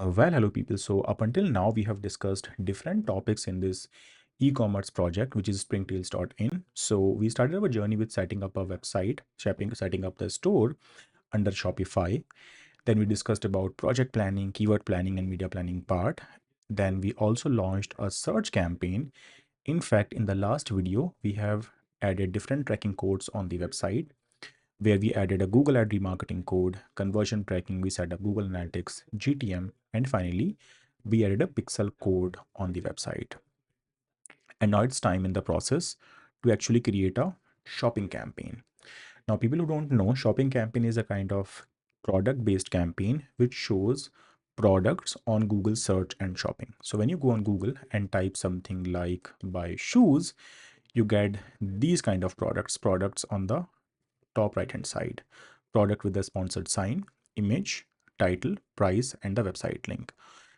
Hello people. So up until now, we have discussed different topics in this e-commerce project, which is springtails.in. So we started our journey with setting up a website, setting up the store under Shopify. Then we discussed about project planning, keyword planning, and media planning part. Then we also launched a search campaign. In fact, in the last video, we have added different tracking codes on the website where we added a Google ad remarketing code, conversion tracking, we set up Google Analytics, GTM, and finally, we added a pixel code on the website. And now it's time in the process to actually create a shopping campaign. Now, people who don't know, shopping campaign is a kind of product-based campaign which shows products on Google search and shopping. So when you go on Google and type something like buy shoes, you get these kind of products on the top right hand side, product with the sponsored sign, image, title, price, and the website link.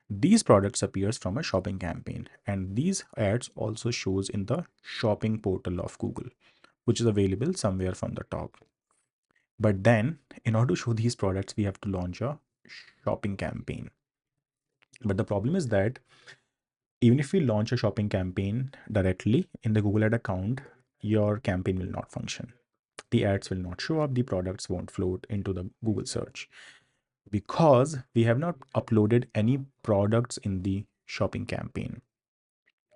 These products appears from a shopping campaign, and these ads also shows in the shopping portal of Google, which is available somewhere from the top. But then in order to show these products, we have to launch a shopping campaign. But the problem is that even if we launch a shopping campaign directly in the Google ad account, your campaign will not function. The ads will not show up, the products won't float into the Google search because we have not uploaded any products in the shopping campaign.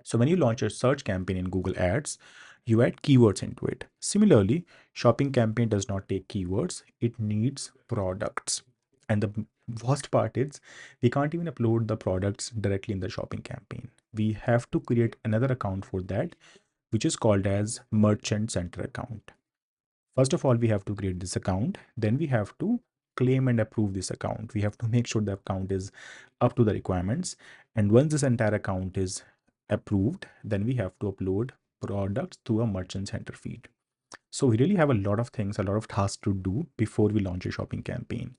So when you launch a search campaign in Google Ads, you add keywords into it. Similarly, shopping campaign does not take keywords, it needs products. And the worst part is we can't even upload the products directly in the shopping campaign. We have to create another account for that, which is called as Merchant Center account. First of all, we have to create this account. Then we have to claim and approve this account. We have to make sure the account is up to the requirements. And once this entire account is approved, then we have to upload products to a merchant center feed. So we really have a lot of things, a lot of tasks to do before we launch a shopping campaign.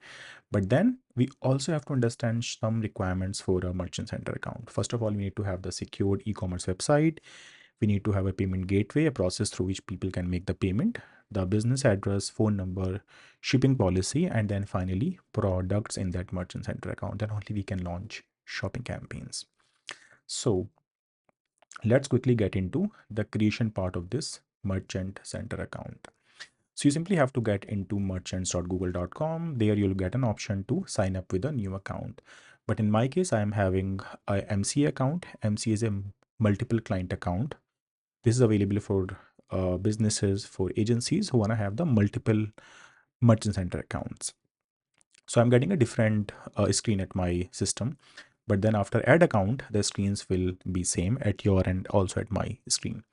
But then we also have to understand some requirements for a merchant center account. First of all, we need to have the secured e-commerce website. We need to have a payment gateway, a process through which people can make the payment, the business address, phone number, shipping policy, and then finally products in that merchant center account. Then only we can launch shopping campaigns. So let's quickly get into the creation part of this merchant center account. So you simply have to get into merchants.google.com. There you'll get an option to sign up with a new account. But in my case, I am having a MCA account. MCA is a multiple client account. This is available for businesses, for agencies who want to have the multiple merchant center accounts. So I'm getting a different screen at my system, but then after add account, the screens will be same at your end, also at my screen.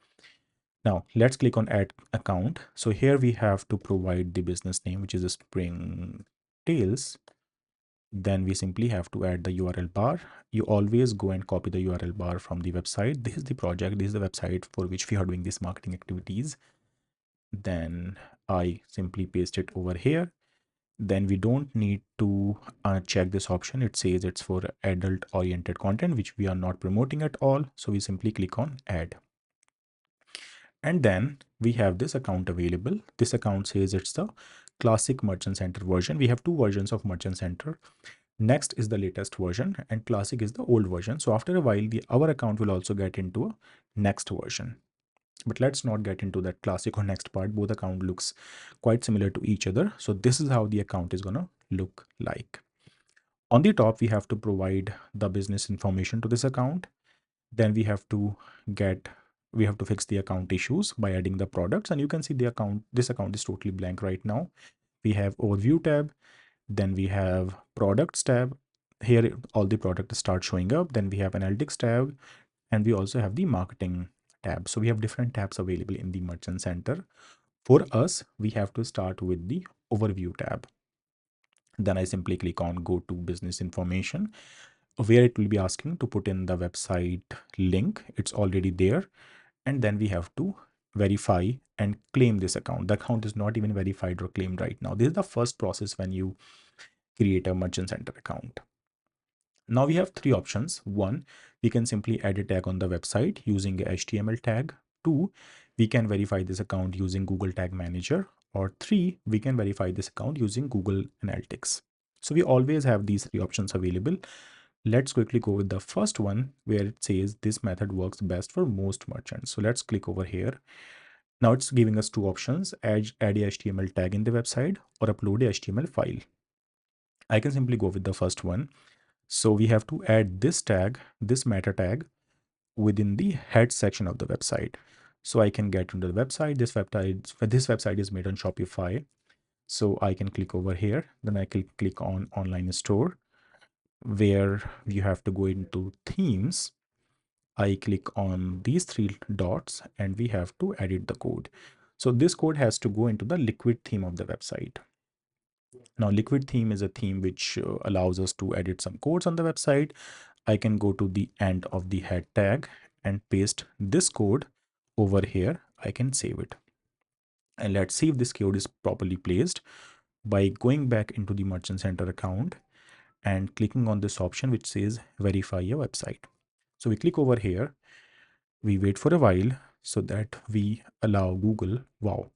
Now let's click on add account. So here we have to provide the business name, which is a Spring Tails. Then we simply have to add the URL bar. You always go and copy the URL bar from the website. This is the project, this is the website for which we are doing these marketing activities. Then I simply paste it over here. Then we don't need to check this option. It says it's for adult oriented content, which we are not promoting at all. So we simply click on add. And then we have this account available. This account says it's the classic Merchant Center version. We have two versions of Merchant Center. Next is the latest version and classic is the old version. So after a while, our account will also get into a next version. But let's not get into that classic or next part. Both account looks quite similar to each other. So this is how the account is gonna look like. On the top, we have to provide the business information to this account. Then we have to fix the account issues by adding the products. And you can see this account is totally blank right now. We have overview tab. Then we have products tab. Here all the products start showing up. Then we have analytics tab, and we also have the marketing tab. So we have different tabs available in the merchant center. For us, we have to start with the overview tab. Then I simply click on go to business information, where it will be asking to put in the website link. It's already there. And then we have to verify and claim this account. The account is not even verified or claimed right now. This is the first process when you create a merchant center account. Now we have three options. One, we can simply add a tag on the website using a HTML tag. Two, we can verify this account using Google Tag Manager. Or three, we can verify this account using Google Analytics. So we always have these three options available. Let's quickly go with the first one where it says this method works best for most merchants. So let's click over here. Now it's giving us two options, add a HTML tag in the website or upload a HTML file. I can simply go with the first one. So we have to add this tag, this meta tag within the head section of the website. So I can get into the website. This website is made on Shopify. So I can click over here. Then I can click on online store where you have to go into themes. I click on these three dots and we have to edit the code. So this code has to go into the liquid theme of the website. Now, liquid theme is a theme which allows us to edit some codes on the website. I can go to the end of the head tag and paste this code over here. I can save it. And let's see if this code is properly placed by going back into the Merchant Center account and clicking on this option which says verify your website. So we click over here, we wait for a while so that we allow Google. Wow.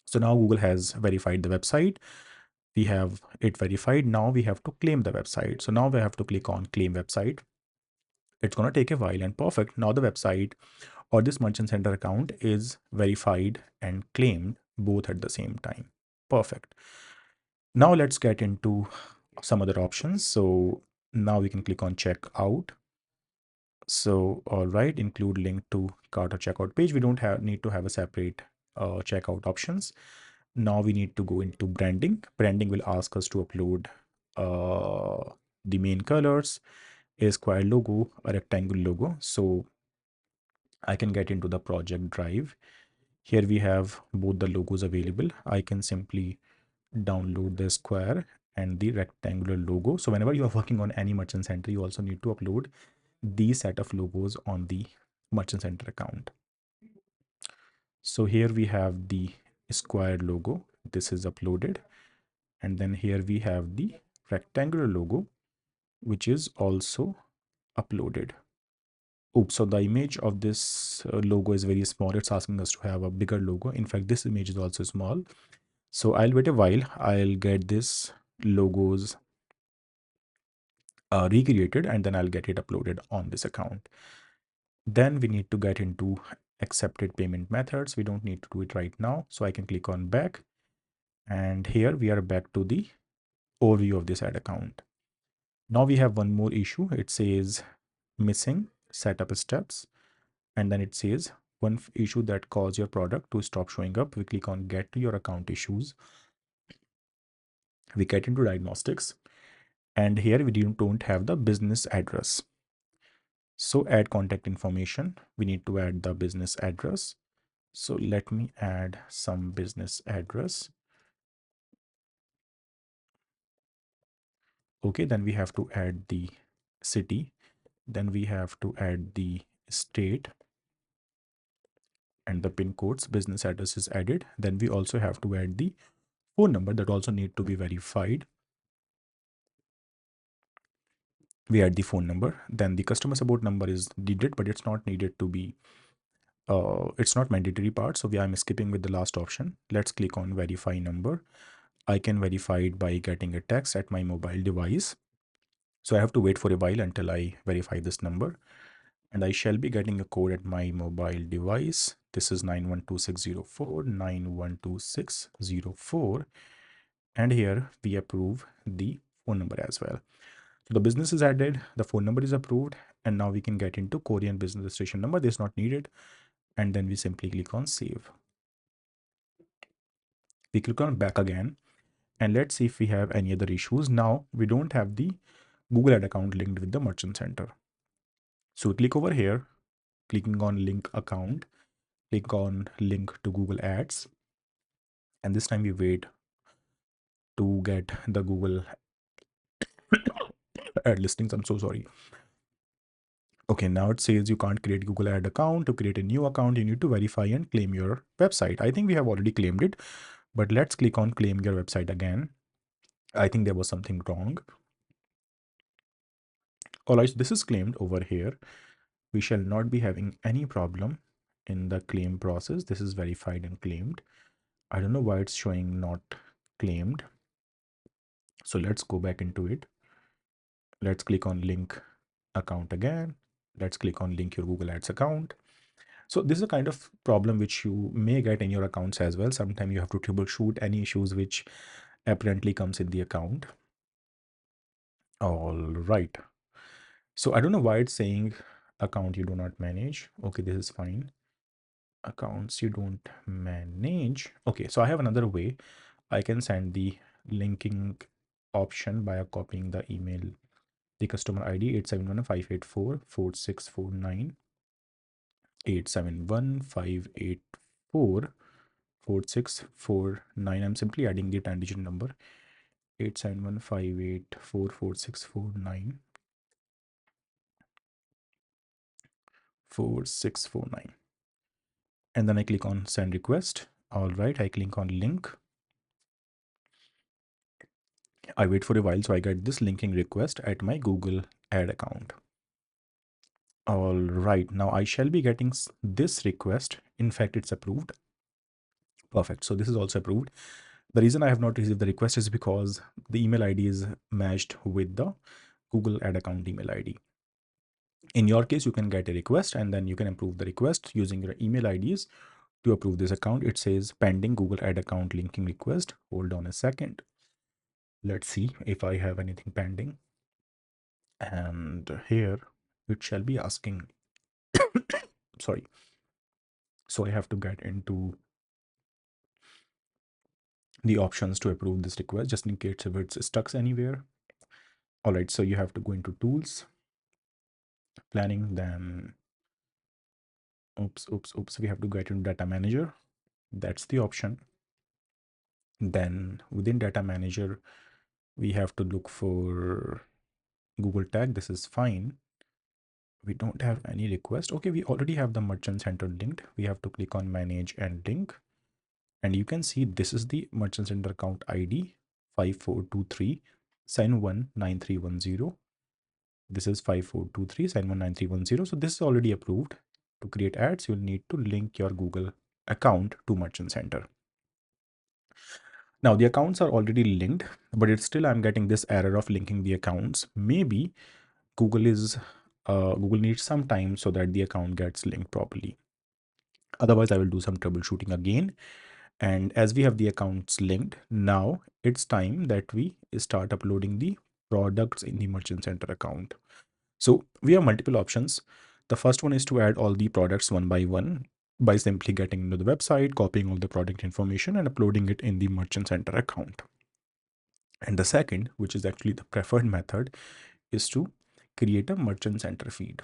So now Google has verified the website. We have it verified. Now we have to claim the website. So now we have to click on claim website. It's going to take a while and perfect. Now the website or this Merchant Center account is verified and claimed both at the same time. Perfect. Now let's get into some other options. So now we can click on checkout. So, all right, include link to cart or checkout page. We don't need to have a separate checkout options. Now we need to go into branding. Branding will ask us to upload the main colors, a square logo, a rectangle logo. So I can get into the project drive. Here we have both the logos available. I can simply download the square and the rectangular logo. So whenever you are working on any merchant center, you also need to upload these set of logos on the merchant center account. So here we have the square logo. This is uploaded. And then here we have the rectangular logo, which is also uploaded. Oops, so the image of this logo is very small. It's asking us to have a bigger logo. In fact, this image is also small. So I'll wait a while. I'll get this logos recreated and then I'll get it uploaded on this account. Then we need to get into accepted payment methods. We don't need to do it right now. So I can click on back. And here we are back to the overview of this ad account. Now we have one more issue. It says missing setup steps. And then it says one issue that caused your product to stop showing up. We click on get to your account issues. We get into diagnostics. And here we don't have the business address. So add contact information. We need to add the business address. So let me add some business address. Okay, then we have to add the city. Then we have to add the state and the pin codes. Business address is added. Then we also have to add the phone number that also need to be verified. We add the phone number. Then the customer support number is needed, but it's not needed to be it's not mandatory part. So I'm skipping with the last option. Let's click on verify number. I can verify it by getting a text at my mobile device. So I have to wait for a while until I verify this number. And I shall be getting a code at my mobile device. This is 912604, 912604. And here we approve the phone number as well. So the business is added, the phone number is approved, and now we can get into Korean business registration number. This is not needed. And then we simply click on save. We click on back again. And let's see if we have any other issues. Now we don't have the Google Ad account linked with the Merchant Center. So we click over here, clicking on link account, click on link to Google Ads. And this time we wait to get the Google ad listings. I'm so sorry. Okay, now it says you can't create Google Ad account. To create a new account, you need to verify and claim your website. I think we have already claimed it, but let's click on claim your website again. I think there was something wrong. All right, so this is claimed over here. We shall not be having any problem in the claim process. This is verified and claimed. I don't know why it's showing not claimed. So let's go back into it. Let's click on link account again. Let's click on link your Google Ads account. So this is a kind of problem which you may get in your accounts as well. Sometimes you have to troubleshoot any issues which apparently comes in the account. All right. So I don't know why it's saying account you do not manage. Okay, this is fine. Accounts you don't manage. Okay, so I have another way. I can send the linking option by copying the email, the customer ID 871-584-4649, 871-584-4649. I'm simply adding the 10-digit number 871-584-4649, 4649. And then I click on send request. All right, I click on link. I wait for a while, so I get this linking request at my Google ad account. All right, now I shall be getting this request. In fact, it's approved. Perfect. So this is also approved. The reason I have not received the request is because the email ID is matched with the Google ad account email ID. In your case, you can get a request and then you can approve the request using your email IDs to approve this account. It says pending Google ad account linking request. Hold on a second. Let's see if I have anything pending. And here it shall be asking, sorry. So I have to get into the options to approve this request just in case if it's stuck anywhere. All right, so you have to go into tools, planning, then oops, we have to get into data manager. That's the option. Then within data manager, we have to look for Google tag. This is fine. We don't have any request. Okay, we already have the merchant center linked. We have to click on manage and link. And you can see this is the merchant center account ID 5423 sign19310. This is 5423 sign19310. So this is already approved. To create ads, you'll need to link your Google account to merchant center. Now the accounts are already linked, but it's still I'm getting this error of linking the accounts. Maybe Google needs some time so that the account gets linked properly. Otherwise, I will do some troubleshooting again. And as we have the accounts linked, now it's time that we start uploading the products in the merchant center account. So we have multiple options. The first one is to add all the products one by one by simply getting into the website, copying all the product information and uploading it in the merchant center account. And the second, which is actually the preferred method, is to create a merchant center feed.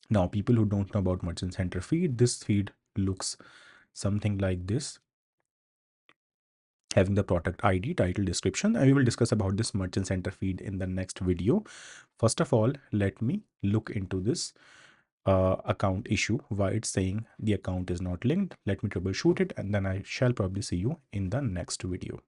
Now, people who don't know about merchant center feed, this feed looks something like this, having the product ID, title, description, and we will discuss about this merchant center feed in the next video. First of all, let me look into this account issue, why it's saying the account is not linked. Let me troubleshoot it, and then I shall probably see you in the next video.